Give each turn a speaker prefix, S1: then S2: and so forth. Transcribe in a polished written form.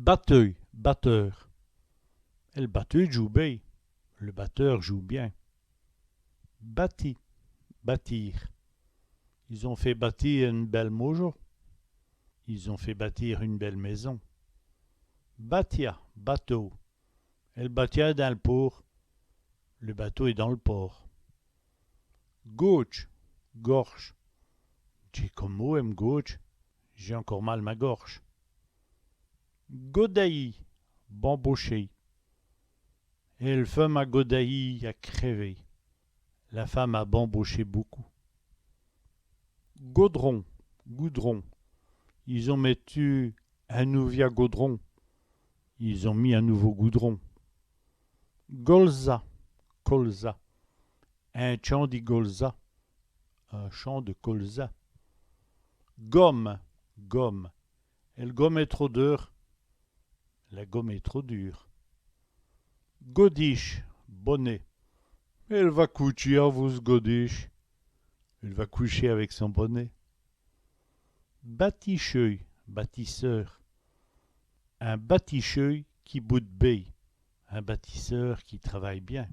S1: Batteuil, batteur. Et le batteur joue bien. Le batteur joue bien. Bâti, bâtir. Ils ont fait bâtir une belle mojo. Ils ont fait bâtir une belle maison. Bâtia, bateau. Elle bâtia dans le port. Le bateau est dans le port. Gauche, gorge. J'ai comme mot M gauche. J'ai encore mal ma gorge. Godaï, bamboché. Et le femme à Godaï a crevé. La femme a bamboché beaucoup. Gaudron, goudron. Ils ont mis un nouveau gaudron. Ils ont mis un nouveau goudron. Golza, colza. Un champ de golza. Un champ de colza. Gomme, gomme. Et le gomme est trop dur. La gomme est trop dure. Godiche, bonnet. Elle va coucher à vous, Godiche. Elle va coucher avec son bonnet. Bâticheuil, bâtisseur. Un bâticheuil qui bout de baie. Un bâtisseur qui travaille bien.